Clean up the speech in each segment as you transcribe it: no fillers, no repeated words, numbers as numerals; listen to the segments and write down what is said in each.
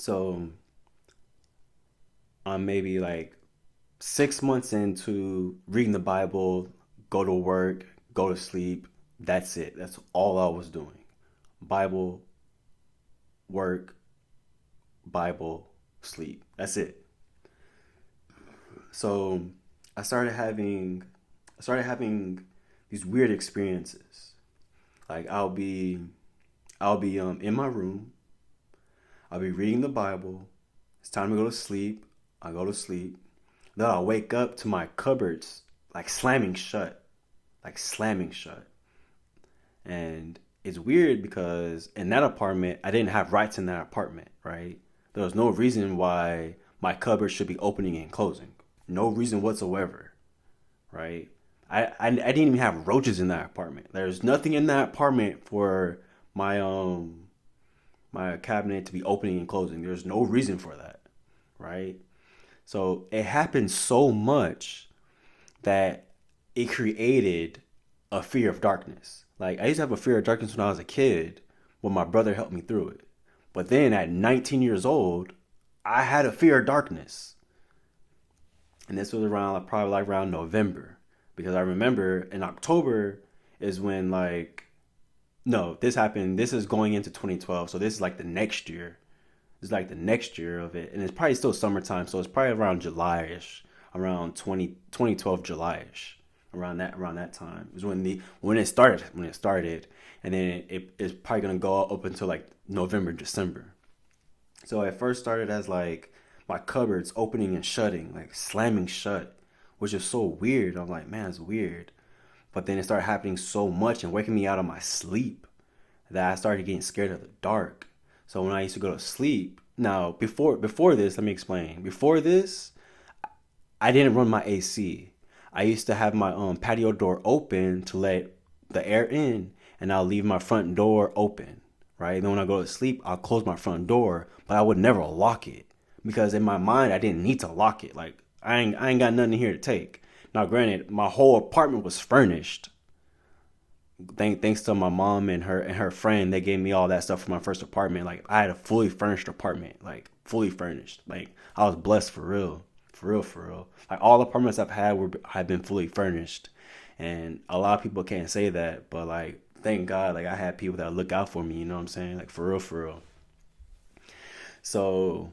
So I'm maybe like 6 months into reading the Bible, go to work, go to sleep. That's it. That's all I was doing. Bible, work, Bible, sleep. That's it. So I started having I started having these weird experiences. Like I'll be in my room, I'll be reading the Bible. It's time to go to sleep. I go to sleep. Then I'll wake up to my cupboards like slamming shut, like slamming shut. And it's weird because in that apartment, I didn't have rights in that apartment, right? There was no reason why my cupboard should be opening and closing. No reason whatsoever, right? I didn't even have roaches in that apartment. There's nothing in that apartment for my my cabinet to be opening and closing. There's no reason for that, right? So it happened so much that it created a fear of darkness. Like I used to have a fear of darkness when I was a kid, when my brother helped me through it. But then at 19 years old, I had a fear of darkness, and this was around probably like around November, because I remember in October is when like no, this happened. This is going into 2012, so this is like the next year. It's like the next year of it, and it's probably still summertime, so it's probably around July-ish, around 2012 July-ish, around that time is when it started, and then it's probably gonna go up until like November, December. So it first started as like my cupboards opening and shutting, like slamming shut, which is so weird. I'm like, man, it's weird. But then it started happening so much and waking me out of my sleep that I started getting scared of the dark. So when I used to go to sleep, now before this, let me explain. Before this, I didn't run my AC. I used to have my patio door open to let the air in, and I'll leave my front door open. Right. Then when I go to sleep, I'll close my front door, but I would never lock it because in my mind I didn't need to lock it. Like I ain't got nothing here to take. Now, granted, my whole apartment was furnished, thanks to my mom and her friend. They gave me all that stuff for my first apartment. Like I had a fully furnished apartment, like fully furnished. Like I was blessed for real, for real, for real. Like all the apartments I've had were have been fully furnished, and a lot of people can't say that, but like thank God, like I had people that look out for me. You know what I'm saying? Like for real, for real. So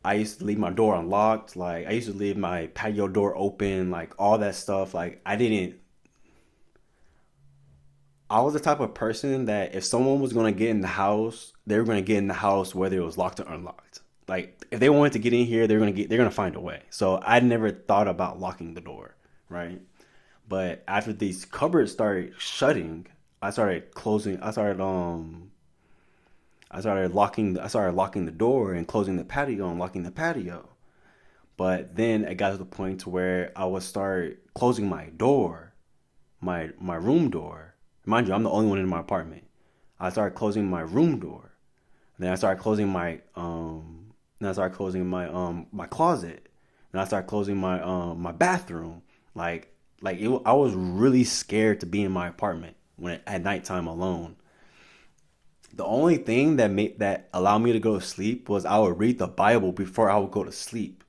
I used to leave my door unlocked. Like I used to leave my patio door open. Like all that stuff. Like I didn't I was the type of person that if someone was gonna get in the house, they were gonna get in the house whether it was locked or unlocked. Like if they wanted to get in here, they're gonna find a way. So I never thought about locking the door, right? But after these cupboards started shutting, I started closing. I started locking the door and closing the patio and locking the patio. But then it got to the point to where I would start closing my door, my room door. Mind you, I'm the only one in my apartment. I started closing my room door. Then I started closing my closet. Then I started closing my bathroom. I was really scared to be in my apartment at nighttime alone. The only thing that allowed me to go to sleep was I would read the Bible before I would go to sleep.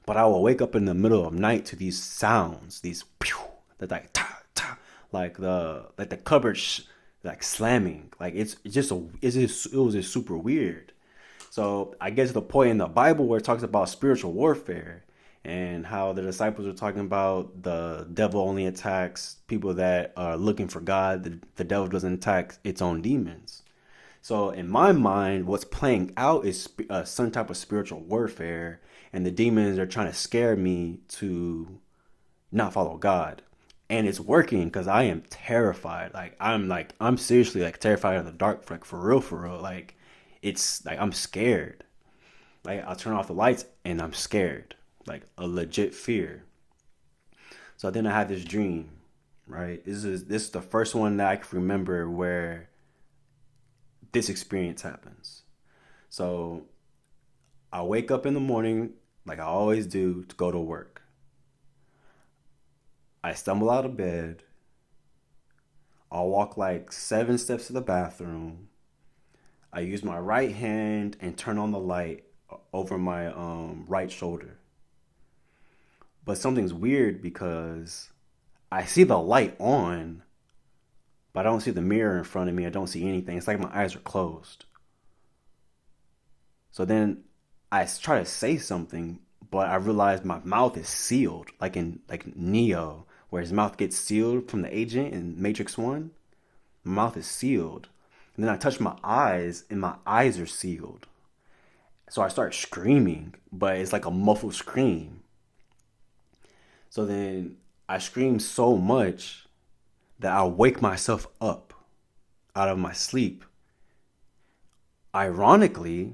But I would wake up in the middle of the night to these sounds, these pew, that like ta ta, like the cupboard like slamming. Like it was just super weird. So I get to the point in the Bible where it talks about spiritual warfare and how the disciples are talking about the devil only attacks people that are looking for God. The devil doesn't attack its own demons. So in my mind, what's playing out is some type of spiritual warfare, and the demons are trying to scare me to not follow God, and it's working because I am terrified. I'm seriously like terrified of the dark, like for real, for real. Like it's like I'm scared. Like I'll turn off the lights and I'm scared, like a legit fear. So then I had this dream, right? This is the first one that I can remember where this experience happens. So I wake up in the morning, like I always do, to go to work. I stumble out of bed. I'll walk like 7 steps to the bathroom. I use my right hand and turn on the light over my right shoulder. But something's weird because I see the light on, but I don't see the mirror in front of me. I don't see anything. It's like my eyes are closed. So then I try to say something, but I realize my mouth is sealed, like Neo, where his mouth gets sealed from the agent in Matrix One. My mouth is sealed. And then I touch my eyes, and my eyes are sealed. So I start screaming, but it's like a muffled scream. So then I scream so much that I wake myself up out of my sleep. Ironically,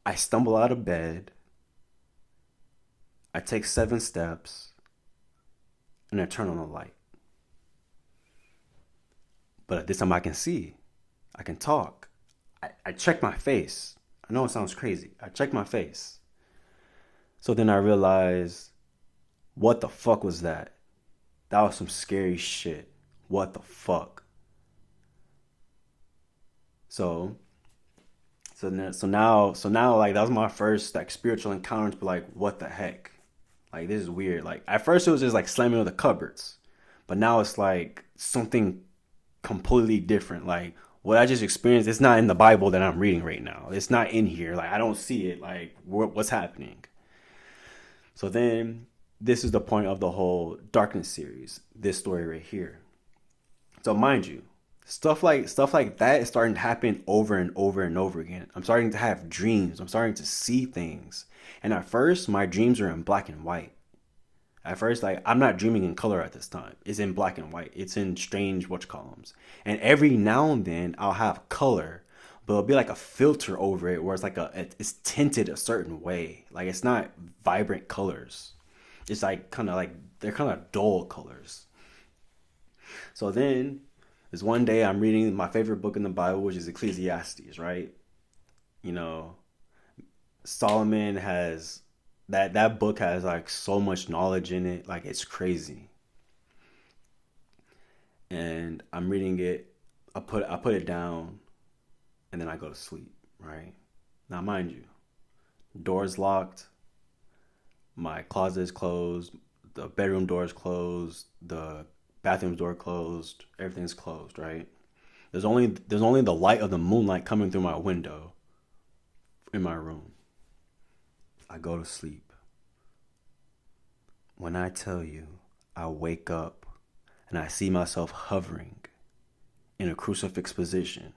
I stumble out of bed, I take 7 steps, and I turn on the light. But at this time I can see, I can talk. I check my face. I know it sounds crazy. I check my face. So then I realize, what the fuck was that? That was some scary shit. What the fuck? So now, like, that was my first like spiritual encounter to be like, what the heck? Like, this is weird. Like, at first it was just like slamming on the cupboards, but now it's like something completely different. Like, what I just experienced, it's not in the Bible that I'm reading right now. It's not in here. Like, I don't see it. Like, what's happening? So then, this is the point of the whole darkness series. This story right here. So mind you, stuff like that is starting to happen over and over and over again. I'm starting to have dreams. I'm starting to see things. And at first, my dreams are in black and white. At first, like, I'm not dreaming in color at this time. It's in black and white. It's in strange whatchcolumns. And every now and then, I'll have color, but it'll be like a filter over it where it's tinted a certain way. Like, it's not vibrant colors. It's like they're kind of dull colors. So then, there's one day I'm reading my favorite book in the Bible, which is Ecclesiastes, right? You know, Solomon has that book has like so much knowledge in it, like it's crazy. And I'm reading it, I put it down, and then I go to sleep, right? Now mind you, door's locked, my closet is closed, the bedroom door is closed, the bathroom door closed, everything's closed, right? There's only the light of the moonlight coming through my window in my room. I go to sleep. When I tell you, I wake up and I see myself hovering in a crucifix position,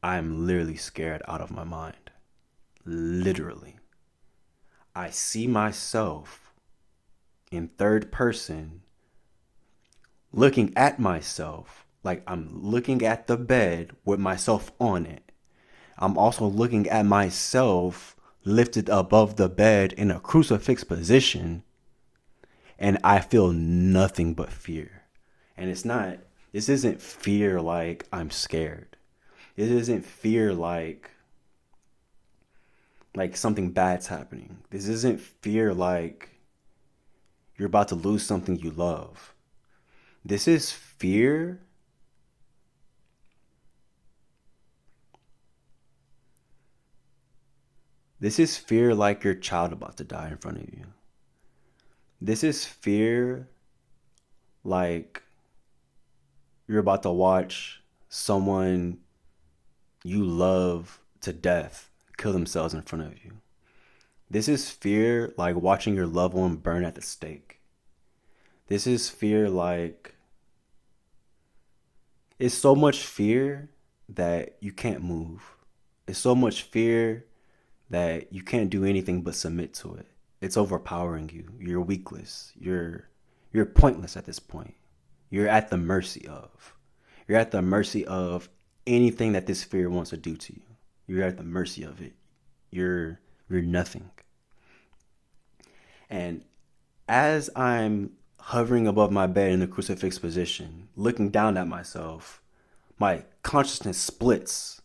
I'm literally scared out of my mind. Literally. I see myself in third person looking at myself like I'm looking at the bed with myself on it. I'm also looking at myself lifted above the bed in a crucifix position, and I feel nothing but fear. And this isn't fear like I'm scared. It isn't fear like something bad's happening. This isn't fear like you're about to lose something you love. This is fear. This is fear like your child about to die in front of you. This is fear like you're about to watch someone you love to death kill themselves in front of you. This is fear like watching your loved one burn at the stake. This is fear like... It's so much fear that you can't move. It's so much fear that you can't do anything but submit to it. It's overpowering you. You're weakless. You're pointless at this point. You're at the mercy of. You're at the mercy of anything that this fear wants to do to you. You're at the mercy of it. You're nothing. And as I'm hovering above my bed in the crucifix position, looking down at myself, my consciousness splits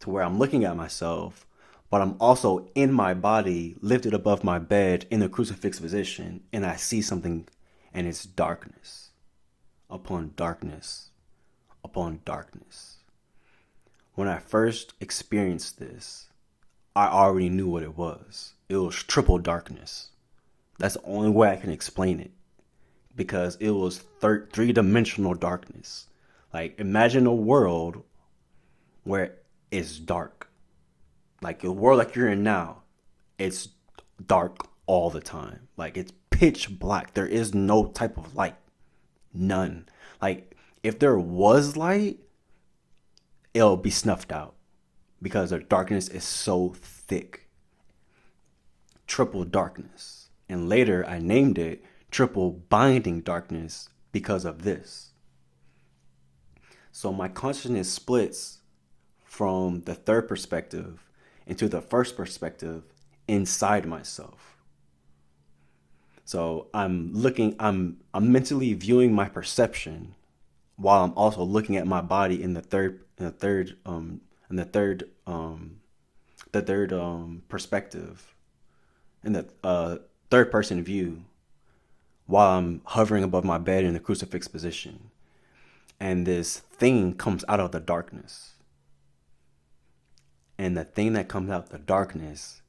to where I'm looking at myself, but I'm also in my body, lifted above my bed in the crucifix position, and I see something, and it's darkness upon darkness upon darkness. When I first experienced this, I already knew what it was. It was triple darkness. That's the only way I can explain it. Because it was three-dimensional darkness. Like, imagine a world where it's dark. Like, a world like you're in now, it's dark all the time. Like, it's pitch black. There is no type of light. None. Like, if there was light, it'll be snuffed out because the darkness is so thick. Triple darkness. And later I named it triple binding darkness because of this. So my consciousness splits from the third perspective into the first perspective inside myself. So I'm mentally viewing my perception while I'm also looking at my body in the third perspective, in the third person view, while I'm hovering above my bed in the crucifix position. And this thing comes out of the darkness. And the thing that comes out of the darkness,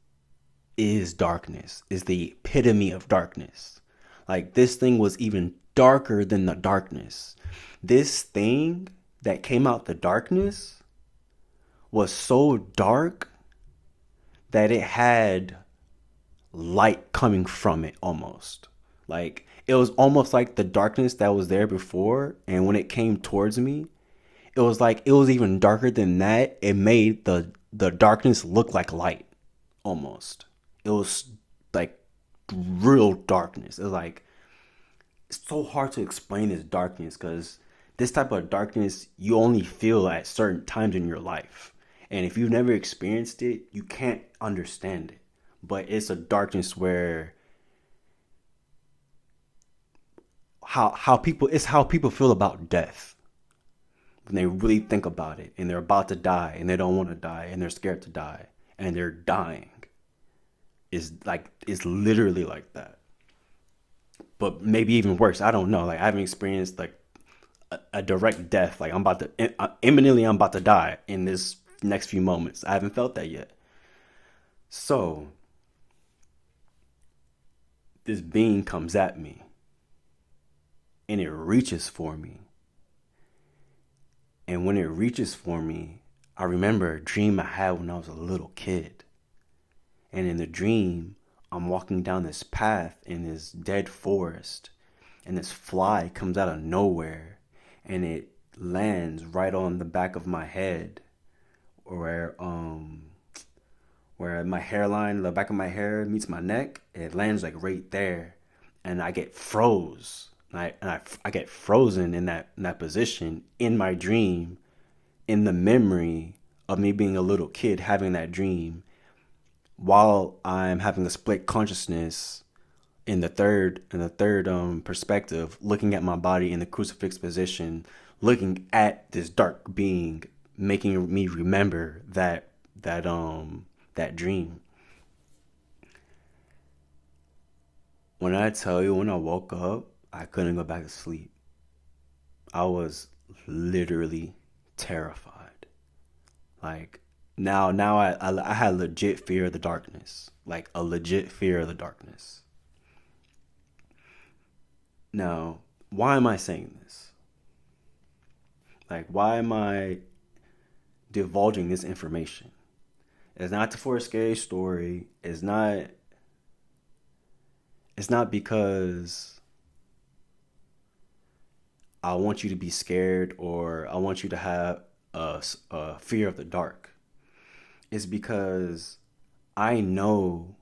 is the epitome of darkness. Like, this thing was even darker than the darkness. This thing that came out the darkness was so dark that it had light coming from it almost. Like, it was almost like the darkness that was there before, and when it came towards me, it was like it was even darker than that. It made the darkness look like light almost. It was like real darkness. It's like, it's so hard to explain this darkness because this type of darkness you only feel at certain times in your life. And if you've never experienced it, you can't understand it. But it's a darkness where how people feel about death. When they really think about it and they're about to die and they don't want to die and they're scared to die and they're dying. Is literally like that. But maybe even worse. I don't know. Like, I haven't experienced like a direct death. Like, I'm about to die in this next few moments. I haven't felt that yet. So this being comes at me and it reaches for me. And when it reaches for me, I remember a dream I had when I was a little kid. And in the dream, I'm walking down this path in this dead forest, and this fly comes out of nowhere, and it lands right on the back of my head, where my hairline, the back of my hair meets my neck. It lands like right there, and I get froze. I get frozen in that position in my dream, in the memory of me being a little kid having that dream. While I'm having a split consciousness in the third perspective, looking at my body in the crucifix position, looking at this dark being, making me remember that dream. When I tell you, when I woke up, I couldn't go back to sleep. I was literally terrified. Like, Now I had legit fear of the darkness. Like, a legit fear of the darkness. Now, why am I saying this? Like, why am I divulging this information? It's not for a scary story. It's not because I want you to be scared or I want you to have a fear of the dark. Is because I know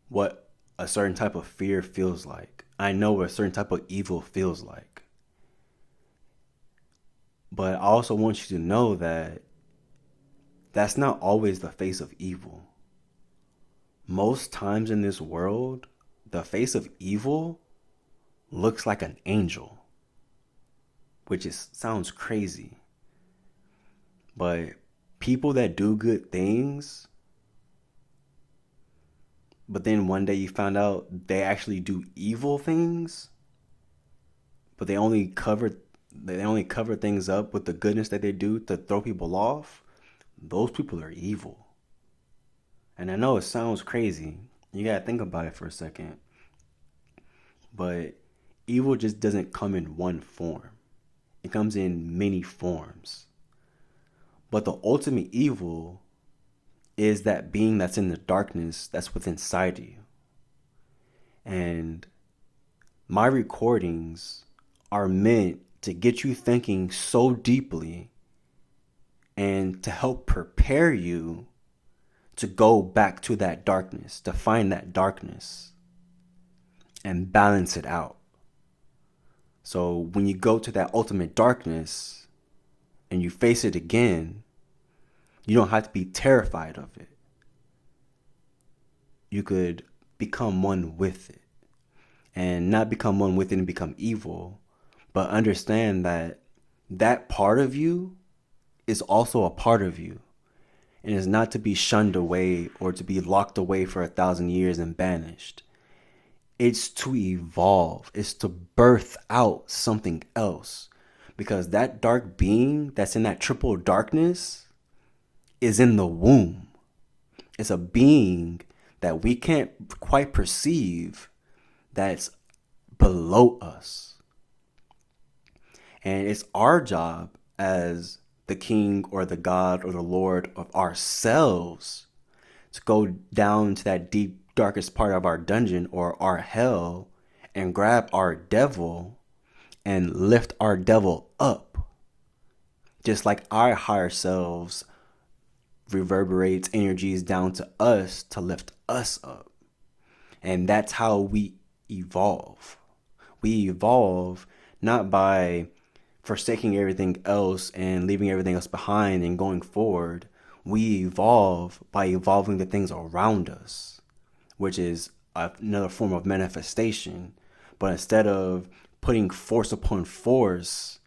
what a certain type of fear feels like. I know what a certain type of evil feels like. But I also want you to know that that's not always the face of evil. Most times in this world, the face of evil looks like an angel, which sounds crazy. But people that do good things, but then one day you found out they actually do evil things, but they only covered they only cover things up with the goodness that they do to throw people off, those people are evil. And I know it sounds crazy. You gotta think about it for a second. But evil just doesn't come in one form. It comes in many forms. But the ultimate evil is that being that's in the darkness that's within inside you. And my recordings are meant to get you thinking so deeply and to help prepare you to go back to that darkness, to find that darkness and balance it out. So when you go to that ultimate darkness and you face it again, you don't have to be terrified of it. You could become one with it. And not become one with it and become evil, but understand that that part of you is also a part of you. And is not to be shunned away or to be locked away for 1,000 years and banished. It's to evolve. It's to birth out something else. Because that dark being that's in that triple darkness is in the womb. It's a being that we can't quite perceive, that's below us. And it's our job as the king or the God or the Lord of ourselves to go down to that deep, darkest part of our dungeon or our hell and grab our devil and lift our devil up. Just like our higher selves reverberates energies down to us to lift us up. And that's how we evolve. We evolve not by forsaking everything else and leaving everything else behind and going forward. We evolve by evolving the things around us, which is another form of manifestation. But instead of putting force upon force,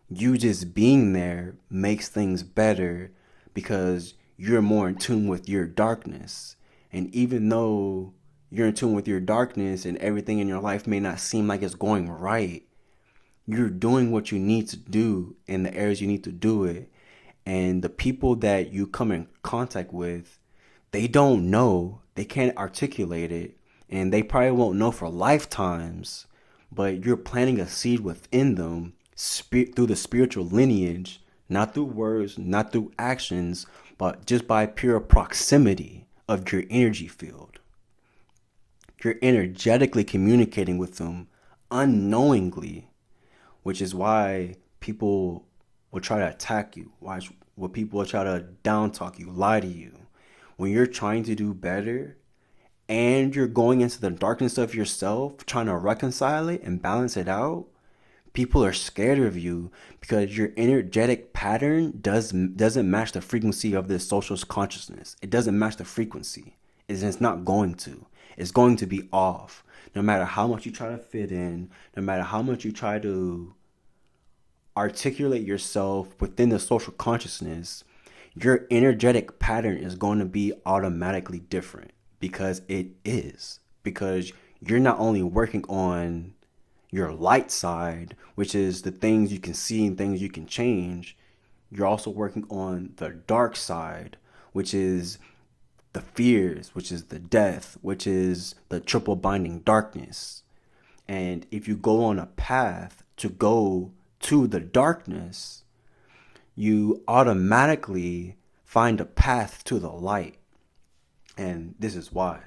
you just being there makes things better because you're more in tune with your darkness. And even though you're in tune with your darkness and everything in your life may not seem like it's going right, you're doing what you need to do in the areas you need to do it. And the people that you come in contact with, they don't know, they can't articulate it, and they probably won't know for lifetimes, but you're planting a seed within them through the spiritual lineage, not through words, not through actions, but just by pure proximity of your energy field. You're energetically communicating with them unknowingly, which is why people will try to attack you. Why people will try to down talk you, lie to you. When you're trying to do better and you're going into the darkness of yourself, trying to reconcile it and balance it out, people are scared of you because your energetic pattern doesn't match the frequency of this social consciousness. It doesn't match the frequency. It's not going to. It's going to be off. No matter how much you try to fit in, no matter how much you try to articulate yourself within the social consciousness, your energetic pattern is going to be automatically different because it is. Because you're not only working on your light side, which is the things you can see and things you can change, you're also working on the dark side, which is the fears, which is the death, which is the triple binding darkness. And if you go on a path to go to the darkness, you automatically find a path to the light. And this is why.